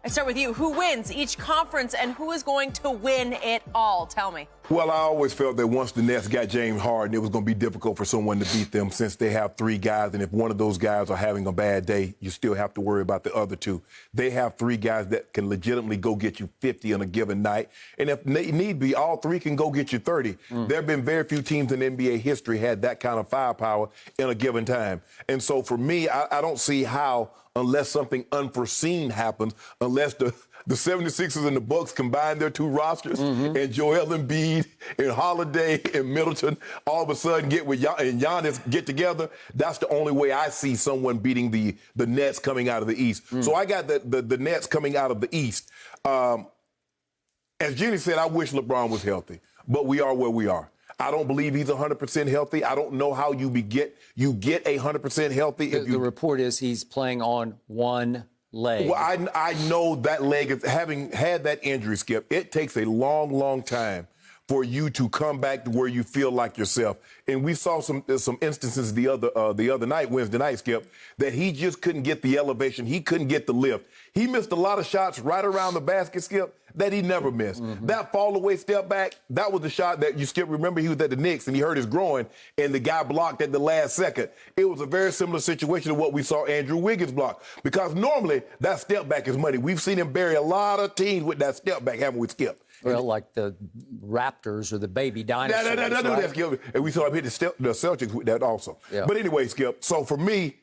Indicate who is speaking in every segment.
Speaker 1: I start with you. Who wins each conference and who is going to win it all? Tell me.
Speaker 2: Well, I always felt that once the Nets got James Harden, it was going to be difficult for someone to beat them since they have three guys. And if one of those guys are having a bad day, you still have to worry about the other two. They have three guys that can legitimately go get you 50 on a given night. And if need be, all three can go get you 30. There have been very few teams in NBA history had that kind of firepower in a given time. And so for me, I don't see how, unless something unforeseen happens, unless the 76ers and the Bucks combine their two rosters, and Joel Embiid and Holiday and Middleton all of a sudden get with and Giannis get together. That's the only way I see someone beating the Nets coming out of the East. So I got the Nets coming out of the East. As Jenny said, I wish LeBron was healthy, but we are where we are. I don't believe he's 100% healthy. I don't know how you get 100% healthy.
Speaker 3: The report is he's playing on one leg.
Speaker 2: Well, I know that leg is having had that injury, Skip. It takes a long, long time for you to come back to where you feel like yourself. And we saw some instances the other night, Wednesday night, Skip, that he just couldn't get the elevation. He couldn't get the lift. He missed a lot of shots right around the basket, Skip, that he never missed. That fall away step back, that was the shot that you, Skip, remember he was at the Knicks and he hurt his groin and the guy blocked at the last second. It was a very similar situation to what we saw Andrew Wiggins block, because normally that step back is money. We've seen him bury a lot of teams with that step back, haven't we, Skip?
Speaker 3: Well, like the Raptors or the baby dinosaurs.
Speaker 2: No, that's Skip. And we saw him hit the Celtics with that also. Yeah. But anyway, Skip, so for me,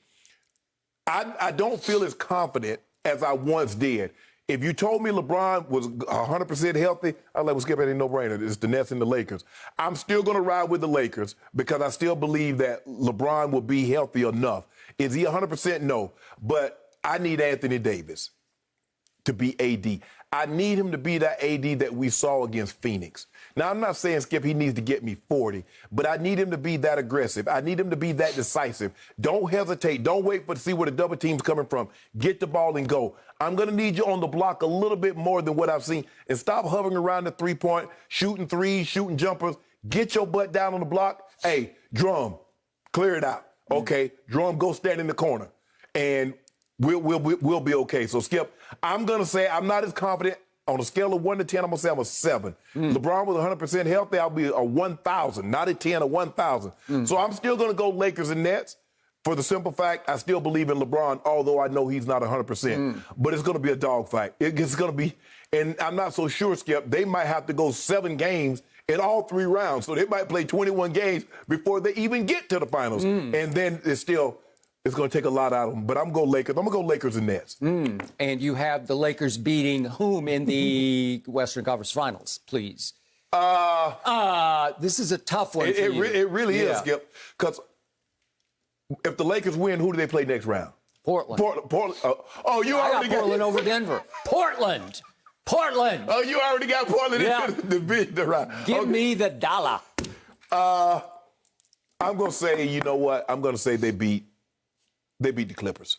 Speaker 2: I don't feel as confident as I once did. If you told me LeBron was 100% healthy, I'd like, well, Skip, it ain't no-brainer. It's the Nets and the Lakers. I'm still going to ride with the Lakers because I still believe that LeBron will be healthy enough. Is he 100%? No. But I need Anthony Davis to be AD. I need him to be that AD that we saw against Phoenix. Now, I'm not saying, Skip, he needs to get me 40, but I need him to be that aggressive. I need him to be that decisive. Don't hesitate. Don't wait to see where the double team's coming from. Get the ball and go. I'm going to need you on the block a little bit more than what I've seen. And stop hovering around the three-point, shooting threes, shooting jumpers. Get your butt down on the block. Hey, Drum, clear it out. Okay, Drum, go stand in the corner. And we'll be okay. So, Skip, I'm going to say I'm not as confident. On a scale of 1 to 10, I'm going to say I'm a 7. LeBron was 100% healthy, I'll be a 1,000, not a 10, a 1,000. So I'm still going to go Lakers and Nets for the simple fact I still believe in LeBron, although I know he's not 100%. But it's going to be a dogfight. It's going to be, and I'm not so sure, Skip, they might have to go 7 games in all 3 rounds. So they might play 21 games before they even get to the finals. And then it's going to take a lot out of them. But I'm going to go Lakers. I'm going to go Lakers and Nets.
Speaker 3: And you have the Lakers beating whom in the Western Conference Finals, please? This is a tough one for you.
Speaker 2: It really is, Skip. Because if the Lakers win, who do they play next round?
Speaker 3: Portland.
Speaker 2: Portland. You
Speaker 3: I
Speaker 2: already
Speaker 3: got Portland over Denver. Portland.
Speaker 2: Oh, you already got Portland into the round.
Speaker 3: Give me the dollar.
Speaker 2: I'm going to say, you know what? I'm going to say they beat the Clippers.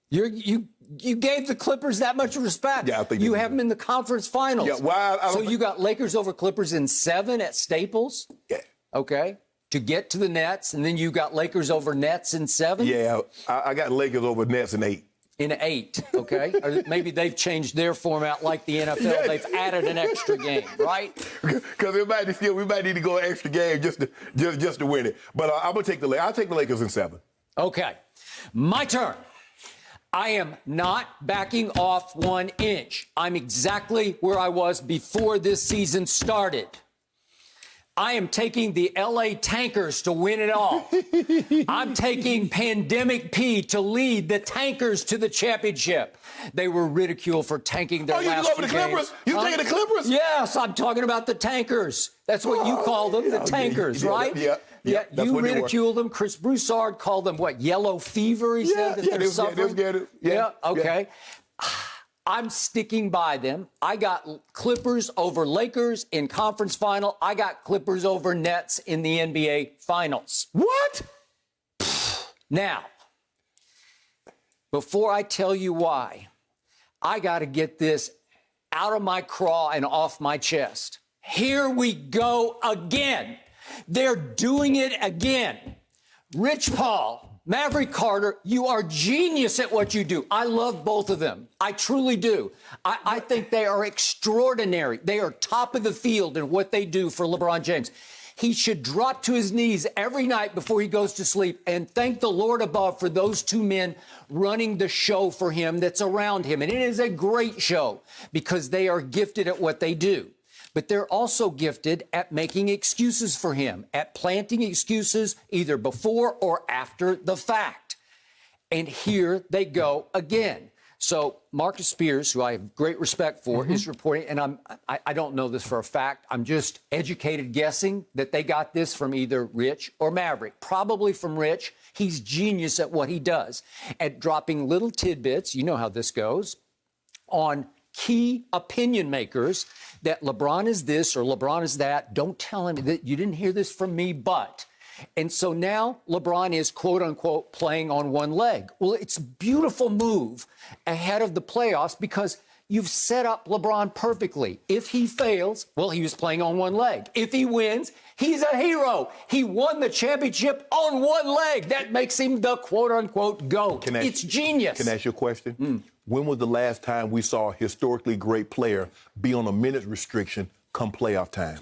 Speaker 3: You gave the Clippers that much respect.
Speaker 2: Yeah, I think
Speaker 3: you have them in the conference finals.
Speaker 2: Yeah, well,
Speaker 3: so you got Lakers over Clippers in 7 at Staples.
Speaker 2: Yeah.
Speaker 3: Okay. To get to the Nets, and then you got Lakers over Nets in 7.
Speaker 2: Yeah, I got Lakers over Nets in 8.
Speaker 3: In 8, okay? Or maybe they've changed their format like the NFL.
Speaker 2: Yes.
Speaker 3: They've added an extra game, right?
Speaker 2: Because we might need to go an extra game just to win it. But I'm gonna take I'll take the Lakers in 7.
Speaker 3: Okay, my turn. I am not backing off 1 inch. I'm exactly where I was before this season started. I am taking the LA Tankers to win it all. I'm taking Pandemic P to lead the Tankers to the championship. They were ridiculed for tanking their last 2 games.
Speaker 2: You Clippers? You taking the Clippers?
Speaker 3: Yes, I'm talking about the Tankers. That's what you call them, the Tankers, right?
Speaker 2: Yeah,
Speaker 3: you ridiculed them. Chris Broussard called them, what, yellow fever, he said, that they're suffering? Yeah, okay. Yeah. I'm sticking by them. I got Clippers over Lakers in conference final. I got Clippers over Nets in the NBA finals.
Speaker 2: What?
Speaker 3: Now, before I tell you why, I got to get this out of my craw and off my chest. Here we go again. They're doing it again. Rich Paul, Maverick Carter, you are genius at what you do. I love both of them. I truly do. I think they are extraordinary. They are top of the field in what they do for LeBron James. He should drop to his knees every night before he goes to sleep and thank the Lord above for those two men running the show for him that's around him. And it is a great show because they are gifted at what they do. But they're also gifted at making excuses for him, at planting excuses either before or after the fact. And here they go again. So Marcus Spears, who I have great respect for, is reporting, and I don't know this for a fact. I'm just educated guessing that they got this from either Rich or Maverick. Probably from Rich. He's genius at what he does, at dropping little tidbits, you know how this goes, on key opinion makers that LeBron is this or LeBron is that. Don't tell him that you didn't hear this from me, but. And so now LeBron is, quote unquote, playing on one leg. Well, it's a beautiful move ahead of the playoffs because you've set up LeBron perfectly. If he fails, well, he was playing on one leg. If he wins, he's a hero. He won the championship on one leg. That makes him the, quote unquote, GOAT. It's genius.
Speaker 2: Can I ask you a question? When was the last time we saw a historically great player be on a minutes restriction come playoff time?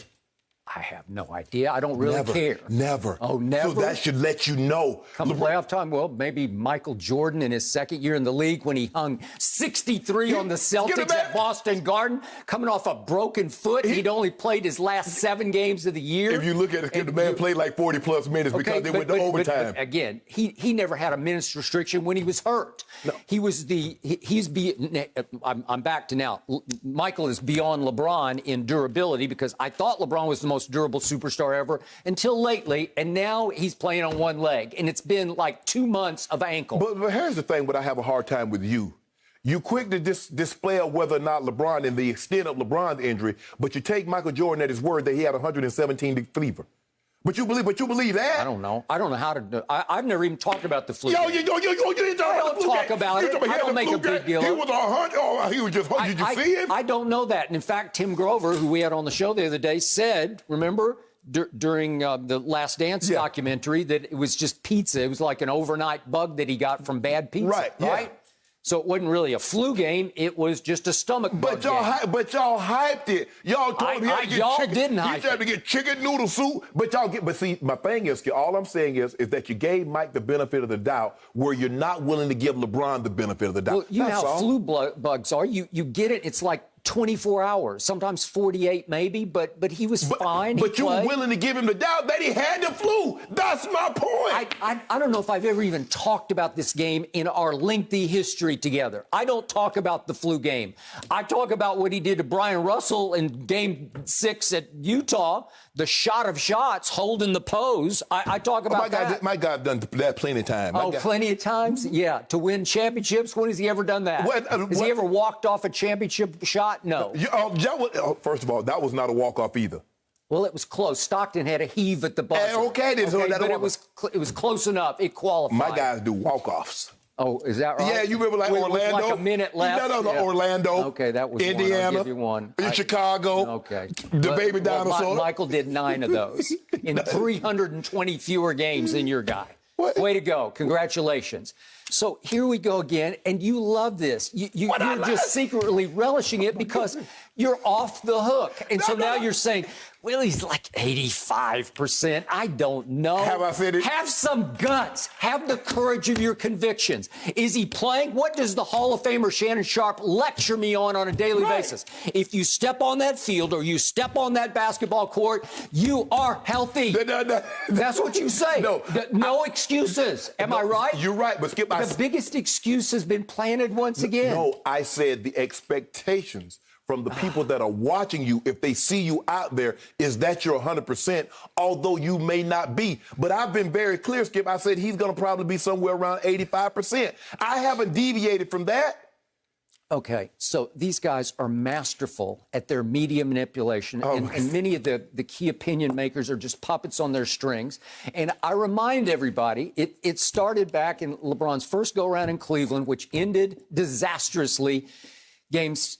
Speaker 3: I have no idea. I don't really care.
Speaker 2: Never.
Speaker 3: Oh, never?
Speaker 2: So that should let you know.
Speaker 3: Come playoff time, well, maybe Michael Jordan in his second year in the league when he hung 63 on the Celtics at Boston Garden, coming off a broken foot. He'd only played his last 7 games of the year.
Speaker 2: If you look at it, the man played like 40-plus minutes because they went to overtime.
Speaker 3: But again, he never had a minutes restriction when he was hurt. No. I'm back to now. Michael is beyond LeBron in durability because I thought LeBron was the most durable superstar ever until lately, and now he's playing on one leg, and it's been like 2 months of ankle.
Speaker 2: But here's the thing, but I have a hard time with you. You quick to display of whether or not LeBron and the extent of LeBron's injury, but you take Michael Jordan at his word that he had 117 fever. But you believe that?
Speaker 3: I don't know. I don't know how to do. I've never even talked about the flu.
Speaker 2: You didn't
Speaker 3: talk about it. I don't make a big deal.
Speaker 2: He was 100. Oh, he was just. Did you see him?
Speaker 3: I don't know that. And in fact, Tim Grover, who we had on the show the other day, said, remember, during the Last Dance documentary, that it was just pizza. It was like an overnight bug that he got from bad pizza. Right.
Speaker 2: Yeah.
Speaker 3: So it wasn't really a flu game. It was just a stomach bug game.
Speaker 2: But y'all hyped it. Y'all told me
Speaker 3: y'all didn't hype it.
Speaker 2: You tried to get chicken noodle soup, but see, my thing is, all I'm saying is that you gave Mike the benefit of the doubt where you're not willing to give LeBron the benefit of the doubt.
Speaker 3: Well, you know how flu bugs are. You get it. It's like 24 hours, sometimes 48 maybe, but he was fine.
Speaker 2: But you were willing to give him the doubt that he had the flu. That's my point.
Speaker 3: I don't know if I've ever even talked about this game in our lengthy history together. I don't talk about the flu game. I talk about what he did to Brian Russell in Game 6 at Utah, the shot of shots, holding the pose. I talk about that.
Speaker 2: My God done that plenty of times.
Speaker 3: Plenty of times? Yeah, to win championships? When has he ever done that? Has he ever walked off a championship shot? No.
Speaker 2: First of all, that was not a walk-off either.
Speaker 3: Well, it was close. Stockton had a heave at the buzzer.
Speaker 2: But
Speaker 3: it was close enough. It qualified.
Speaker 2: My guys do walk-offs.
Speaker 3: Oh, is that right?
Speaker 2: Yeah, you remember Orlando?
Speaker 3: With like a minute left.
Speaker 2: No, Orlando.
Speaker 3: Okay, that was
Speaker 2: Indiana.
Speaker 3: I'll give you one.
Speaker 2: In Chicago.
Speaker 3: Okay.
Speaker 2: The baby dinosaur.
Speaker 3: Michael did 9 of those in 320 fewer games than your guy.
Speaker 2: What?
Speaker 3: Way to go. Congratulations. So here we go again, and you love this. You're just secretly relishing it because you're off the hook. And so now you're saying, well, he's like 85%. I don't know.
Speaker 2: Have I said it?
Speaker 3: Have some guts. Have the courage of your convictions. Is he playing? What does the Hall of Famer Shannon Sharpe lecture me on a daily basis? If you step on that field or you step on that basketball court, you are healthy. That's what you say. No excuses. Am I right?
Speaker 2: You're right, but Skip,
Speaker 3: the biggest excuse has been planted once again.
Speaker 2: No, I said the expectations from the people that are watching you, if they see you out there, is that you're 100%, although you may not be. But I've been very clear, Skip. I said he's going to probably be somewhere around 85%. I haven't deviated from that.
Speaker 3: Okay, so these guys are masterful at their media manipulation, and many of the key opinion makers are just puppets on their strings. And I remind everybody, it started back in LeBron's first go-around in Cleveland, which ended disastrously. Games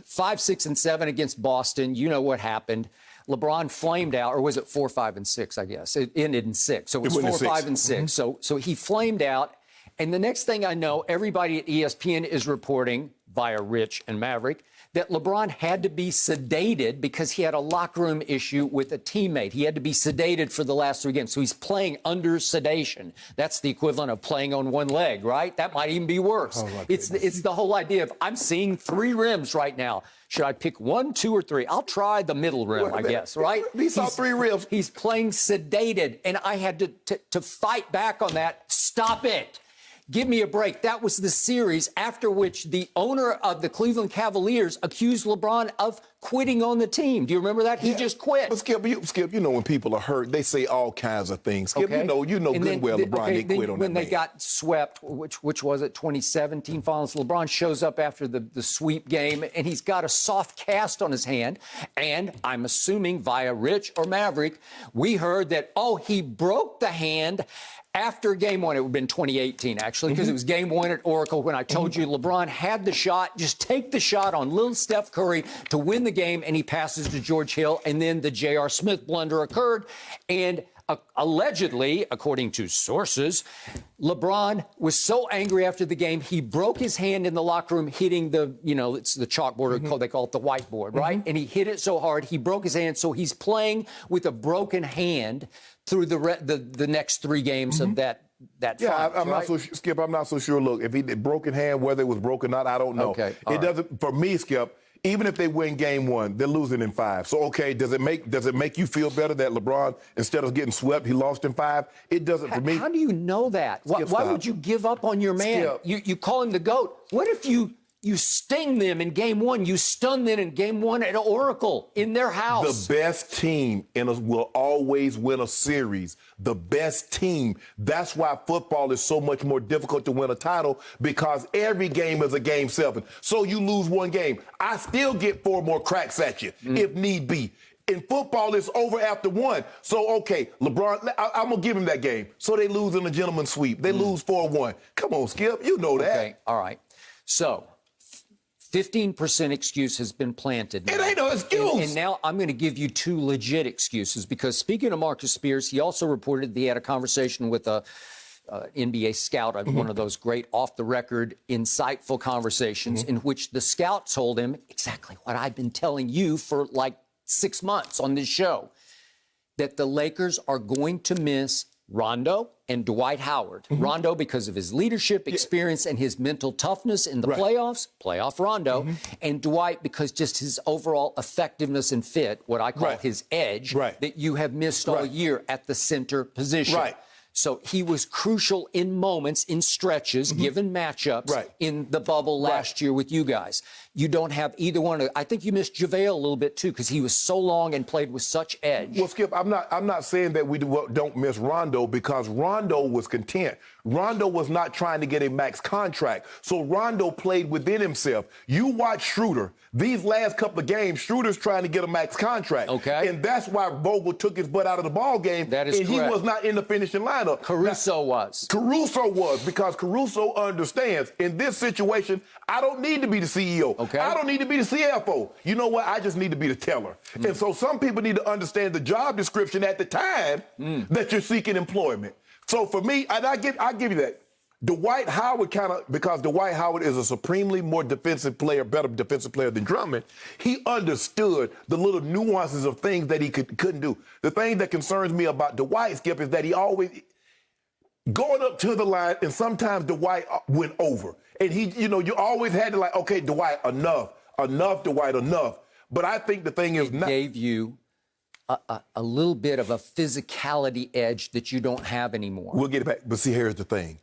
Speaker 3: 5, 6, and 7 against Boston, you know what happened. LeBron flamed out, or was it 4, 5, and 6, I guess? It ended in 6. So it was 4, 5, and 6. So he flamed out. And the next thing I know, everybody at ESPN is reporting via Rich and Maverick that LeBron had to be sedated because he had a locker room issue with a teammate. He had to be sedated for the last 3 games. So he's playing under sedation. That's the equivalent of playing on one leg, right? That might even be worse. Oh, it's the whole idea of I'm seeing 3 rims right now. Should I pick 1, 2, or 3? I'll try the middle rim, I guess, right?
Speaker 2: He saw 3 rims.
Speaker 3: He's playing sedated, and I had to fight back on that. Stop it. Give me a break. That was the series after which the owner of the Cleveland Cavaliers accused LeBron of quitting on the team. Do you remember that? He just quit.
Speaker 2: But Skip, you know when people are hurt, they say all kinds of things. Skip,
Speaker 3: okay.
Speaker 2: you know good well LeBron didn't quit on that
Speaker 3: when they got swept, which was it, 2017 finals, LeBron shows up after the sweep game, and he's got a soft cast on his hand. And I'm assuming via Rich or Maverick, we heard that, he broke the hand after game 1. It would have been 2018, actually, because it was game 1 at Oracle when I told you LeBron had the shot. Just take the shot on little Steph Curry to win the game, and he passes to George Hill, and then the J.R. Smith blunder occurred. And allegedly, according to sources, LeBron was so angry after the game, he broke his hand in the locker room hitting it's the chalkboard, they call it the whiteboard, right? And he hit it so hard, he broke his hand, so he's playing with a broken hand through the next 3 games of that fight,
Speaker 2: I'm not so Skip. I'm not so sure. Look, if he did broken hand, whether it was broken or not, I don't know.
Speaker 3: Okay,
Speaker 2: doesn't. For me, Skip. Even if they win game 1, they're losing in 5. So does it make you feel better that LeBron, instead of getting swept, he lost in 5? It doesn't for me.
Speaker 3: How do you know that? Why would you give up on your man? You call him the GOAT. What if you sting them in game 1? You stun them in game 1 at Oracle in their house.
Speaker 2: The best team will always win a series. The best team. That's why football is so much more difficult to win a title, because every game is a game 7. So you lose 1 game, I still get 4 more cracks at you if need be. In football, it's over after 1. So, LeBron, I'm going to give him that game. So they lose in a gentleman's sweep. They lose 4-1. Come on, Skip. You know that.
Speaker 3: Okay, all right. So 15% excuse has been planted now.
Speaker 2: It ain't no excuse.
Speaker 3: And now I'm going to give you 2 legit excuses, because speaking of Marcus Spears, he also reported that he had a conversation with a NBA scout, one of those great off-the-record, insightful conversations in which the scout told him exactly what I've been telling you for like 6 months on this show, that the Lakers are going to miss Rondo and Dwight Howard. Rondo because of his leadership experience and his mental toughness in the playoffs, playoff Rondo, and Dwight because just his overall effectiveness and fit, what I call his edge, that you have missed all year at the center position. So he was crucial in moments, in stretches, given matchups in the bubble last year with you guys. You don't have either one. I think you missed JaVale a little bit, too, because he was so long and played with such edge.
Speaker 2: Well, Skip, I'm not saying that we don't miss Rondo, because Rondo was content. Rondo was not trying to get a max contract. So Rondo played within himself. You watch Schroeder. These last couple of games, Schroeder's trying to get a max contract. And that's why Vogel took his butt out of the ball game.
Speaker 3: That is
Speaker 2: correct. He was not in the finishing lineup.
Speaker 3: Caruso was.
Speaker 2: Caruso was, because Caruso understands, in this situation, I don't need to be the CEO. I don't need to be the CFO. You know what? I just need to be the teller. And so some people need to understand the job description at the time that you're seeking employment. So for me, and I give you that. Dwight Howard because Dwight Howard is a supremely more defensive player, better defensive player than Drummond, he understood the little nuances of things that he couldn't do. The thing that concerns me about Dwight, Skip, is that he always going up to the line, and sometimes Dwight went over. And you always had to Dwight, enough, Dwight, enough. But I think the thing is not.
Speaker 3: Gave you a little bit of a physicality edge that you don't have anymore.
Speaker 2: We'll get it back. But see, here's the thing.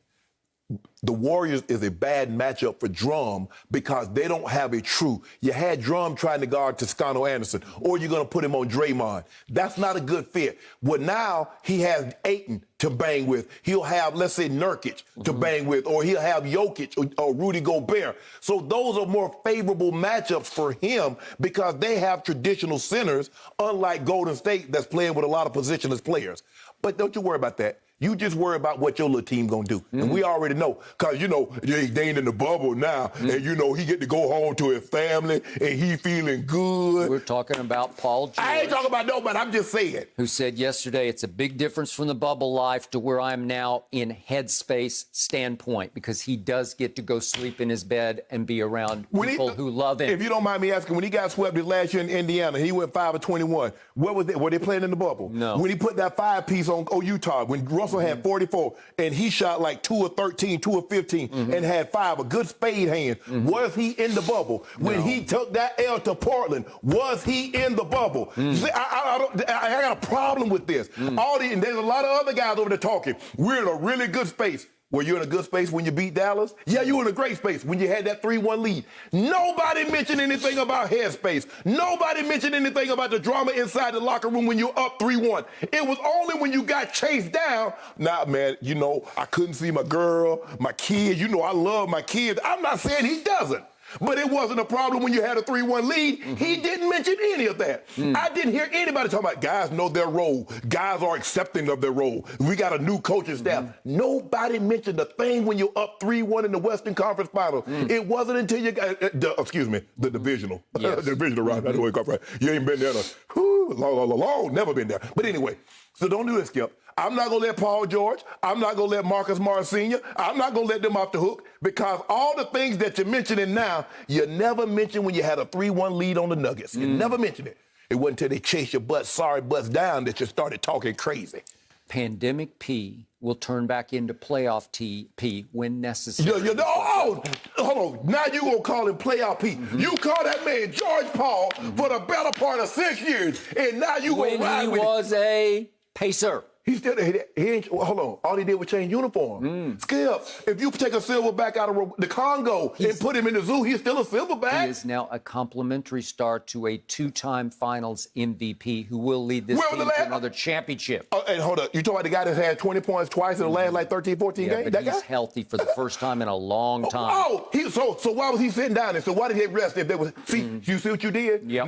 Speaker 2: The Warriors is a bad matchup for Drum because they don't have a true. You had Drum trying to guard Toscano Anderson, or you're going to put him on Draymond. That's not a good fit. Well, now he has Ayton to bang with. He'll have, let's say, Nurkic to bang with, or he'll have Jokic or Rudy Gobert. So those are more favorable matchups for him because they have traditional centers, unlike Golden State that's playing with a lot of positionless players. But don't you worry about that. You just worry about what your little team gonna do. And we already know, because, they ain't in the bubble now, and, he get to go home to his family, and he feeling good.
Speaker 3: We're talking about Paul George.
Speaker 2: I ain't talking about nobody, I'm just saying.
Speaker 3: Who said yesterday, it's a big difference from the bubble life to where I'm now in headspace standpoint, because he does get to go sleep in his bed and be around people who love him.
Speaker 2: If you don't mind me asking, when he got swept his last year in Indiana, he went 5-21. What was it? Were they playing in the bubble?
Speaker 3: No.
Speaker 2: When he put that 5-piece on Utah, when Russell had 44, and he shot like 2 of 13, 2 of 15, and had 5, a good spade hand, was he in the bubble?
Speaker 3: No.
Speaker 2: When he took that L to Portland, was he in the bubble? See, I got a problem with this. And there's a lot of other guys over there talking. We're in a really good space. Were you in a good space when you beat Dallas? Yeah, you were in a great space when you had that 3-1 lead. Nobody mentioned anything about headspace. Nobody mentioned anything about the drama inside the locker room when you're up 3-1. It was only when you got chased down. Nah, man, I couldn't see my girl, my kids. I love my kids. I'm not saying he doesn't. But it wasn't a problem when you had a 3-1 lead. He didn't mention any of that. I didn't hear anybody talking about guys know their role. Guys are accepting of their role. We got a new coaching staff. Nobody mentioned a thing when you're up 3-1 in the Western Conference Finals. It wasn't until you got, the divisional.
Speaker 3: Yes.
Speaker 2: The divisional round. That's the way it comes from. You ain't been there long, never been there. But anyway, so don't do this, Skip. I'm not going to let Paul George. I'm not going to let Marcus Morris Sr. I'm not going to let them off the hook, because all the things that you're mentioning now, you never mentioned when you had a 3-1 lead on the Nuggets. You never mentioned it. It wasn't until they chased your butts down that you started talking crazy.
Speaker 3: Pandemic P will turn back into playoff P when necessary.
Speaker 2: Hold on. Now you going to call him playoff P. You call that man George Paul for the better part of 6 years, and now you going to ride with him.
Speaker 3: When he was a Pacer.
Speaker 2: He still, he ain't, hold on. All he did was change uniform. Skip, if you take a silverback out of the Congo and put him in the zoo, he's still a silverback.
Speaker 3: He is now a complimentary star to a 2-time finals MVP who will lead this team to another championship.
Speaker 2: And hold up. You talking about the guy that's had 20 points twice in the last 13, 14 games?
Speaker 3: But
Speaker 2: that
Speaker 3: he's
Speaker 2: guy?
Speaker 3: healthy for the first time in a long time.
Speaker 2: So why was he sitting down there? So why did they rest if they was, you see what you did?
Speaker 3: Yep.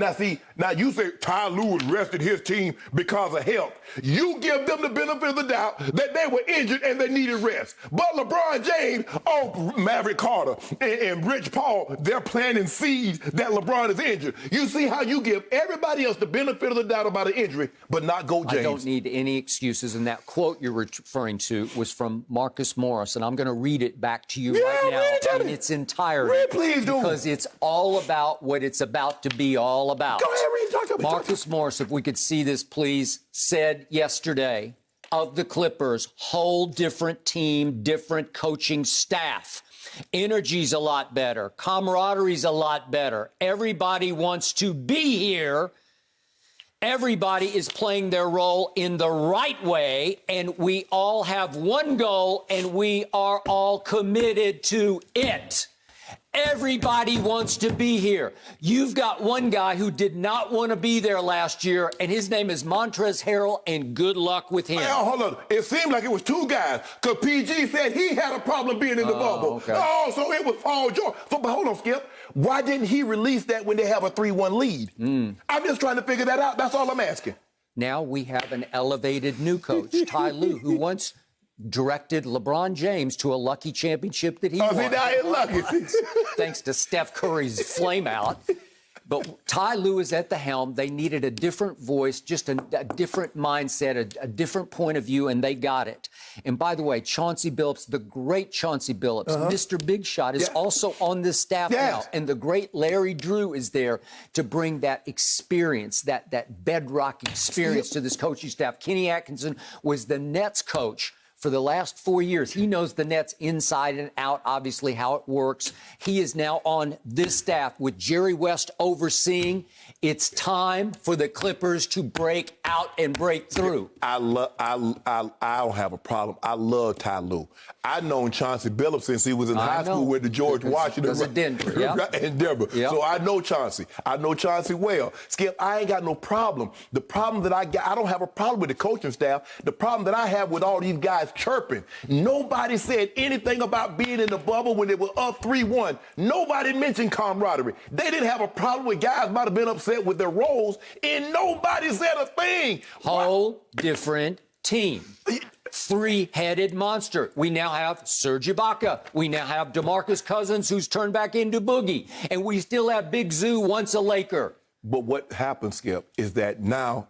Speaker 2: Now you say Ty Lue rested his team because of health. You give them the benefit of the doubt that they were injured and they needed rest. But LeBron James, Maverick Carter, and Rich Paul, they're planting seeds that LeBron is injured. You see how you give everybody else the benefit of the doubt about an injury, but not go James.
Speaker 3: I don't need any excuses. And that quote you're referring to was from Marcus Morris, and I'm going to read it back to you right now in its entirety.
Speaker 2: Read, please do.
Speaker 3: Because it's all about what it's about to be all about.
Speaker 2: Go ahead, read. Talk to me.
Speaker 3: Marcus Morris, if we could see this, please, said yesterday of the Clippers, whole different team, different coaching staff. Energy's a lot better. Camaraderie's a lot better. Everybody wants to be here. Everybody is playing their role in the right way, and we all have one goal, and we are all committed to it. Everybody wants to be here. You've got one guy who did not want to be there last year, and his name is Montrezl Harrell, and good luck with him.
Speaker 2: Hey, hold on. It seemed like it was 2 guys, because PG said he had a problem being in the bubble.
Speaker 3: Okay.
Speaker 2: So it was Paul George. But hold on, Skip. Why didn't he release that when they have a 3-1 lead? I'm just trying to figure that out. That's all I'm asking.
Speaker 3: Now we have an elevated new coach, Ty Lue, who once directed LeBron James to a lucky championship that he won.
Speaker 2: See, now he's lucky.
Speaker 3: Thanks to Steph Curry's flame out. But Ty Lue is at the helm. They needed a different voice, just a different mindset, a different point of view, and they got it. And by the way, Chauncey Billups, the great Chauncey Billups, Mr. Big Shot, is also on this staff now. And the great Larry Drew is there to bring that experience, that bedrock experience to this coaching staff. Kenny Atkinson was the Nets coach for the last 4 years. He knows the Nets inside and out, obviously, how it works. He is now on this staff with Jerry West overseeing. It's time for the Clippers to break out and break through.
Speaker 2: I don't have a problem. I love Ty Lue. I've known Chauncey Billups since he was in high school with the George Washington.
Speaker 3: Because of Denver,
Speaker 2: in Denver. So I know Chauncey. I know Chauncey well. Skip, I ain't got no problem. The problem that I don't have a problem with the coaching staff. The problem that I have with all these guys chirping. Nobody said anything about being in the bubble when they were up 3-1. Nobody mentioned camaraderie. They didn't have a problem with guys might have been upset with their roles, and nobody said a thing.
Speaker 3: Whole different team. three-headed monster. We now have Serge Ibaka. We now have DeMarcus Cousins, who's turned back into Boogie. And we still have Big Zoo, once a Laker.
Speaker 2: But what happens, Skip, is that now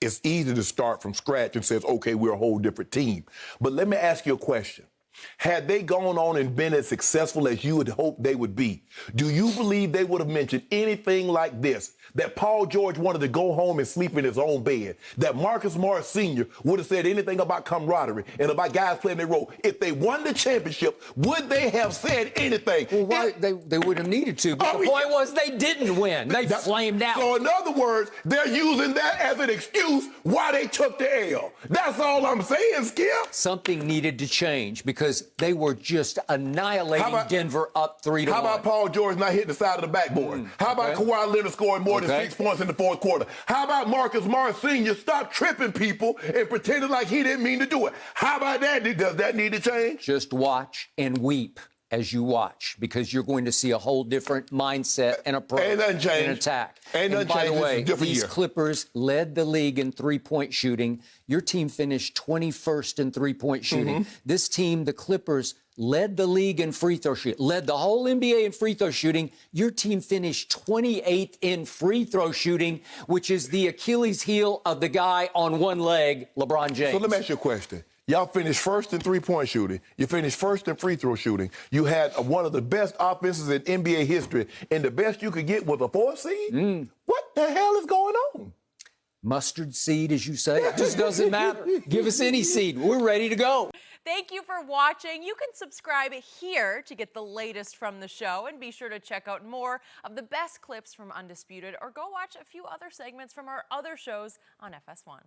Speaker 2: it's easy to start from scratch and says, okay, we're a whole different team. But let me ask you a question. Had they gone on and been as successful as you would hope they would be, do you believe they would have mentioned anything like this? That Paul George wanted to go home and sleep in his own bed? That Marcus Morris Sr. would have said anything about camaraderie and about guys playing their role? If they won the championship, would they have said anything?
Speaker 3: Well, why, they would have needed to, but the point was they didn't win. They flamed out.
Speaker 2: So in other words, they're using that as an excuse why they took the L. That's all I'm saying, Skip.
Speaker 3: Something needed to change because they were just annihilating Denver up 3-1.
Speaker 2: How about Paul George not hitting the side of the backboard? How about Kawhi Leonard scoring more than 6 points in the fourth quarter? How about Marcus Morris Sr. stop tripping people and pretending like he didn't mean to do it? How about that? Does that need to change?
Speaker 3: Just watch and weep as you watch, because you're going to see a whole different mindset and approach and attack. And by the way, these Clippers led the league in three-point shooting. Your team finished 21st in three-point shooting. This team, the Clippers, led the league in free throw shooting, led the whole NBA in free throw shooting. Your team finished 28th in free throw shooting, which is the Achilles heel of the guy on one leg, LeBron James.
Speaker 2: So let me ask you a question. Y'all finished first in three-point shooting. You finished first in free throw shooting. You had one of the best offenses in NBA history, and the best you could get was a 4 seed? What the hell is going on?
Speaker 3: Mustard seed, as you say. It just doesn't matter. Give us any seed. We're ready to go.
Speaker 1: Thank you for watching. You can subscribe here to get the latest from the show, and be sure to check out more of the best clips from Undisputed, or go watch a few other segments from our other shows on FS1.